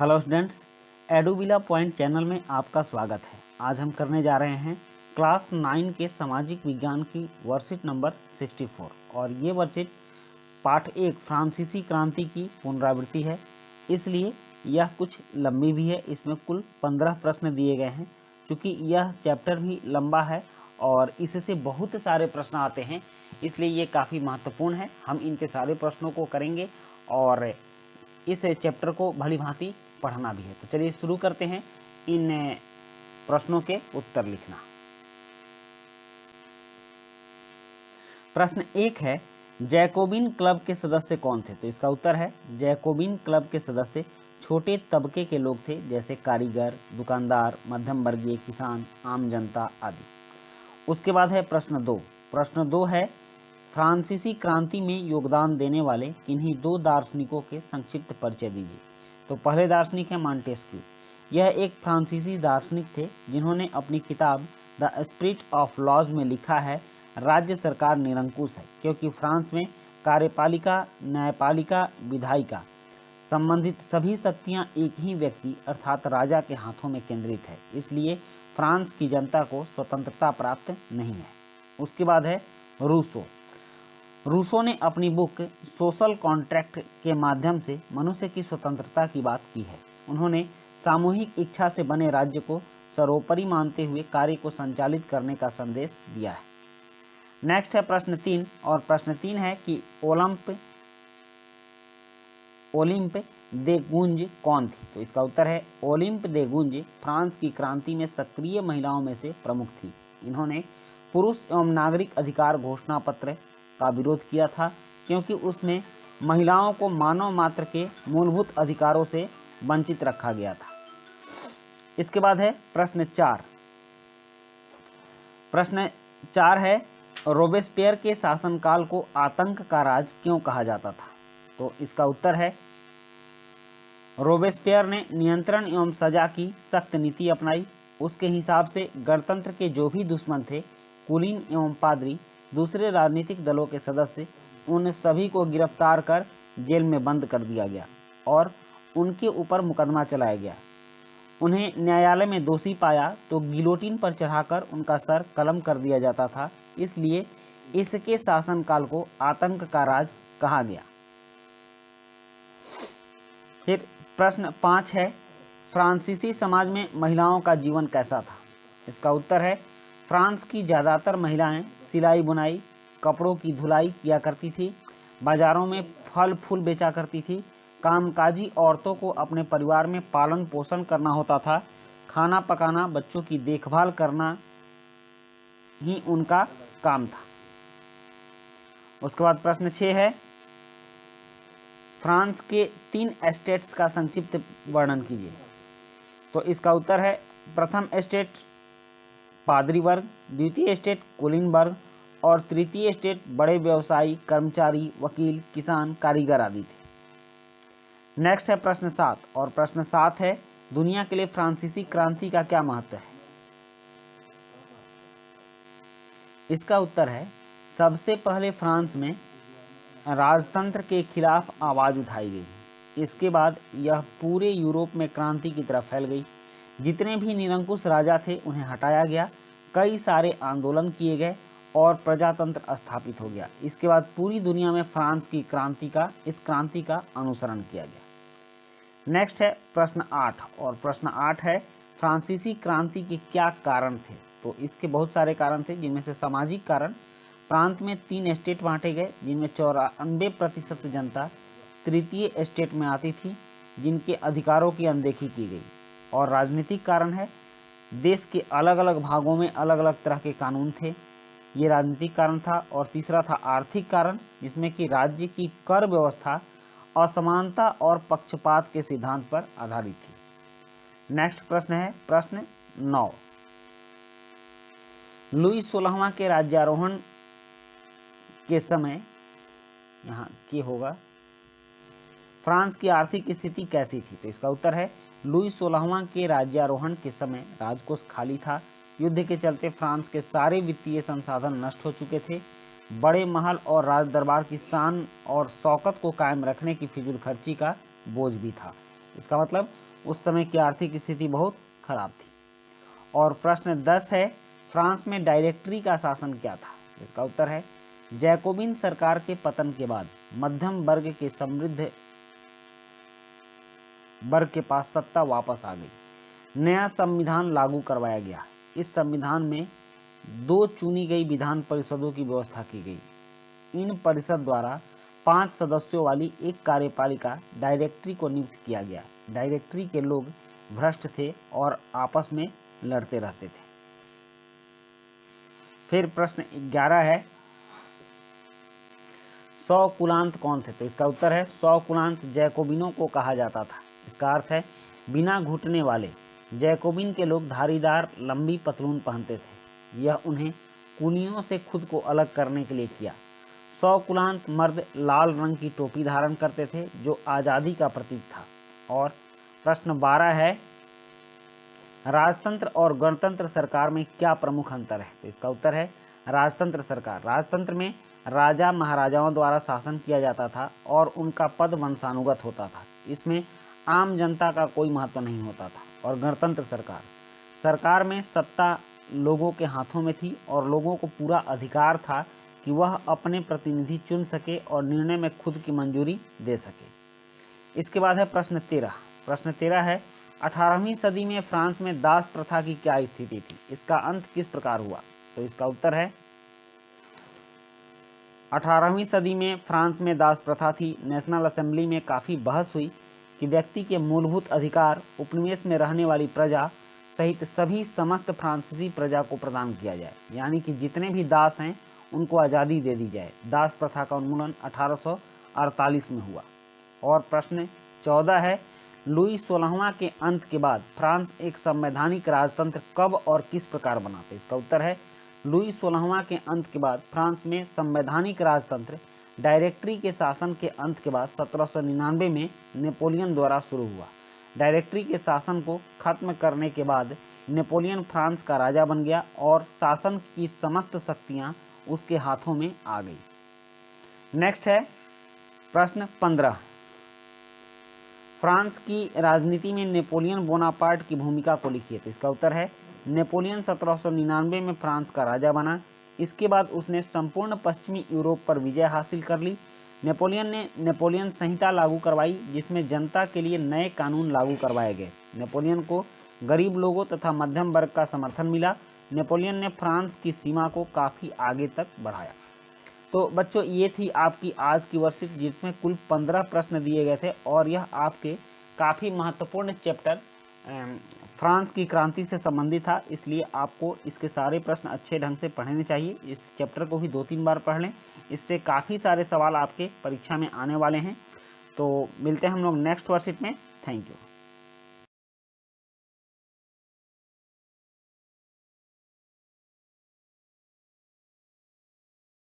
Hello students, एडुबिला point channel में आपका स्वागत है। आज हम करने जा रहे हैं क्लास 9 के सामाजिक विज्ञान की वर्कशीट नंबर 64 और ये वर्कशीट पाठ 1 फ्रांसीसी क्रांति की पुनरावृत्ति है, इसलिए यह कुछ लंबी भी है। इसमें कुल 15 प्रश्न दिए गए हैं। चूँकि यह चैप्टर भी लंबा है और इससे बहुत सारे प्रश्न आते हैं, इसलिए ये काफ़ी महत्वपूर्ण है। हम इनके सारे प्रश्नों को करेंगे और इस चैप्टर को भली भांति पढ़ना भी है। तो चलिए शुरू करते हैं इन प्रश्नों के उत्तर लिखना। प्रश्न 1 है, जैकोबिन क्लब के सदस्य कौन थे? तो इसका उत्तर है जैकोबिन क्लब के सदस्य छोटे तबके के लोग थे, जैसे कारीगर, दुकानदार, मध्यम वर्गीय, किसान, आम जनता आदि। उसके बाद है प्रश्न 2। प्रश्न 2 है, फ्रांसीसी क्रांति में योगदान देने वाले किन्हीं दो दार्शनिकों के संक्षिप्त परिचय दीजिए। तो पहले दार्शनिक है मॉन्टेस्क्यू। यह एक फ्रांसीसी दार्शनिक थे जिन्होंने अपनी किताब द स्पिरिट ऑफ लॉज में लिखा है, राज्य सरकार निरंकुश है, क्योंकि फ्रांस में कार्यपालिका, न्यायपालिका, विधायिका संबंधित सभी शक्तियां एक ही व्यक्ति अर्थात राजा के हाथों में केंद्रित है, इसलिए फ्रांस की जनता को स्वतंत्रता प्राप्त नहीं है। उसके बाद है रूसो। रूसो ने अपनी बुक सोशल कॉन्ट्रैक्ट के माध्यम से मनुष्य की स्वतंत्रता की बात की है। उन्होंने सामूहिक इच्छा से बने राज्य को सर्वोपरि मानते हुए कार्य को संचालित करने का संदेश दिया है। नेक्स्ट है प्रश्न 3 और प्रश्न 3 है कि ओलिम्प दे गुंज कौन थी? तो इसका उत्तर है ओलिम्प दे गुंज फ्रांस की क्रांति में सक्रिय महिलाओं में से प्रमुख थी। इन्होंने पुरुष एवं नागरिक अधिकार घोषणा पत्र का विरोध किया था, क्योंकि उसमें महिलाओं को मानव मात्र के मूलभूत अधिकारों से वंचित रखा गया था। इसके बाद है प्रश्न 4। प्रश्न 4 है, रोबेस्पियर के शासनकाल को आतंक का राज क्यों कहा जाता था? तो इसका उत्तर है रोबेस्पियर ने नियंत्रण एवं सजा की सख्त नीति अपनाई। उसके हिसाब से गणतंत्र के जो भी दुश्मन थे, कुलीन एवं पादरी, दूसरे राजनीतिक दलों के सदस्य, उन सभी को गिरफ्तार कर जेल में बंद कर दिया गया और उनके ऊपर मुकदमा चलाया गया। उन्हें न्यायालय में दोषी पाया तो गिलोटिन पर चढ़ाकर उनका सर कलम कर दिया जाता था, इसलिए इसके शासनकाल को आतंक का राज कहा गया। फिर प्रश्न 5 है, फ्रांसीसी समाज में महिलाओं का जीवन कैसा था? इसका उत्तर है फ्रांस की ज़्यादातर महिलाएं सिलाई बुनाई, कपड़ों की धुलाई किया करती थी, बाज़ारों में फल फूल बेचा करती थी। कामकाजी औरतों को अपने परिवार में पालन पोषण करना होता था। खाना पकाना, बच्चों की देखभाल करना ही उनका काम था। उसके बाद प्रश्न 6 है, फ्रांस के 3 एस्टेट्स का संक्षिप्त वर्णन कीजिए। तो इसका उत्तर है प्रथम एस्टेट पादरी वर्ग, द्वितीय स्टेट कुलीन वर्ग और तृतीय स्टेट बड़े व्यवसायी, कर्मचारी, वकील, किसान, कारीगर आदि थे। नेक्स्ट है प्रश्न 7 और प्रश्न 7 है, दुनिया के लिए फ्रांसीसी क्रांति का क्या महत्व है? इसका उत्तर है सबसे पहले फ्रांस में राजतंत्र के खिलाफ आवाज़ उठाई गई। इसके बाद यह पूरे यूरोप में क्रांति की तरफ फैल गई। जितने भी निरंकुश राजा थे उन्हें हटाया गया, कई सारे आंदोलन किए गए और प्रजातंत्र स्थापित हो गया। इसके बाद पूरी दुनिया में फ्रांस की इस क्रांति का अनुसरण किया गया। नेक्स्ट है प्रश्न 8 और प्रश्न 8 है, फ्रांसीसी क्रांति के क्या कारण थे? तो इसके बहुत सारे कारण थे, जिनमें से सामाजिक कारण, प्रांत में 3 स्टेट बांटे गए जिनमें 94% जनता तृतीय स्टेट में आती थी, जिनके अधिकारों की अनदेखी की गई। और राजनीतिक कारण है, देश के अलग अलग भागों में अलग अलग तरह के कानून थे, ये राजनीतिक कारण था। और तीसरा था आर्थिक कारण, जिसमें कि राज्य की कर व्यवस्था असमानता और पक्षपात के सिद्धांत पर आधारित थी। नेक्स्ट प्रश्न है प्रश्न 9। लुई 16वां के राज्यारोहण के समय यहाँ के होगा, फ्रांस की आर्थिक स्थिति कैसी थी? तो इसका उत्तर है लुई 16वां के राज्यारोहण के समय राजकोष खाली था। युद्ध के चलते फ्रांस के सारे वित्तीय संसाधन नष्ट हो चुके थे। बड़े महल और राज दरबार की शान और शौकत को कायम रखने की फिजूल खर्ची का बोझ भी था। इसका मतलब उस समय की आर्थिक स्थिति बहुत खराब थी। और प्रश्न 10 है, फ्रांस में डायरेक्टरी का शासन क्या था? इसका उत्तर है जैकोबिन सरकार के पतन के बाद मध्यम वर्ग के समृद्ध वर्ग के पास सत्ता वापस आ गई। नया संविधान लागू करवाया गया। इस संविधान में 2 चुनी गई विधान परिषदों की व्यवस्था की गई। इन परिषद द्वारा 5 सदस्यों वाली एक कार्यपालिका डायरेक्टरी को नियुक्त किया गया। डायरेक्टरी के लोग भ्रष्ट थे और आपस में लड़ते रहते थे। फिर प्रश्न 11 है, 100 कुलांत कौन थे? तो इसका उत्तर है 100 कुलांत जैकोबिनों को कहा जाता था। इसका अर्थ है बिना घुटने वाले। जैकोबिन के लोग धारीदार लंबी पतलून पहनते थे। यह उन्हें कुनियों से खुद को अलग करने के लिए किया। 100 कुलांत मर्द लाल रंग की टोपी धारण करते थे जो आज़ादी का प्रतीक था। और प्रश्न 12 है, राजतंत्र और गणतंत्र सरकार में क्या प्रमुख अंतर है? तो इसका उत्तर है राजतंत्र सरकार। राजतंत्र में राजा महाराजाओं द्वारा शासन किया जाता था और उनका पद वंशानुगत होता था। इसमें आम जनता का कोई महत्व नहीं होता था। और गणतंत्र सरकार में सत्ता लोगों के हाथों में थी और लोगों को पूरा अधिकार था कि वह अपने प्रतिनिधि चुन सके और निर्णय में खुद की मंजूरी दे सके। इसके बाद है प्रश्न 13। प्रश्न 13 है, 18वीं सदी में फ्रांस में दास प्रथा की क्या स्थिति थी? इसका अंत किस प्रकार हुआ? तो इसका उत्तर है 18वीं सदी में फ्रांस में दास प्रथा थी। नेशनल असेंबली में काफ़ी बहस हुई कि व्यक्ति के मूलभूत अधिकार उपनिवेश में रहने वाली प्रजा सहित सभी समस्त फ्रांसीसी प्रजा को प्रदान किया जाए, यानी कि जितने भी दास हैं उनको आज़ादी दे दी जाए। दास प्रथा का उन्मूलन 1848 में हुआ। और प्रश्न 14 है, लुई 16वां के अंत के बाद फ्रांस एक संवैधानिक राजतंत्र कब और किस प्रकार बना? तो इसका उत्तर है लुई 16वां के अंत के बाद फ्रांस में संवैधानिक राजतंत्र डायरेक्टरी के शासन के अंत के बाद 1799 में नेपोलियन द्वारा शुरू हुआ। डायरेक्टरी के शासन को खत्म करने के बाद नेपोलियन फ्रांस का राजा बन गया और शासन की समस्त शक्तियां उसके हाथों में आ गई। नेक्स्ट है प्रश्न 15। फ्रांस की राजनीति में नेपोलियन बोनापार्ट की भूमिका को लिखिए। तो इसका उत्तर है नेपोलियन 1799 में फ्रांस का राजा बना। इसके बाद उसने संपूर्ण पश्चिमी यूरोप पर विजय हासिल कर ली। नेपोलियन ने नेपोलियन संहिता लागू करवाई जिसमें जनता के लिए नए कानून लागू करवाए गए। नेपोलियन को गरीब लोगों तथा मध्यम वर्ग का समर्थन मिला। नेपोलियन ने फ्रांस की सीमा को काफ़ी आगे तक बढ़ाया। तो बच्चों ये थी आपकी आज की वर्कशीट जिसमें कुल 15 प्रश्न दिए गए थे और यह आपके काफ़ी महत्वपूर्ण चैप्टर फ्रांस की क्रांति से संबंधित था, इसलिए आपको इसके सारे प्रश्न अच्छे ढंग से पढ़ने चाहिए। इस चैप्टर को भी 2-3 बार पढ़ लें, इससे काफ़ी सारे सवाल आपके परीक्षा में आने वाले हैं। तो मिलते हैं हम लोग नेक्स्ट वर्कशीट में। Thank you.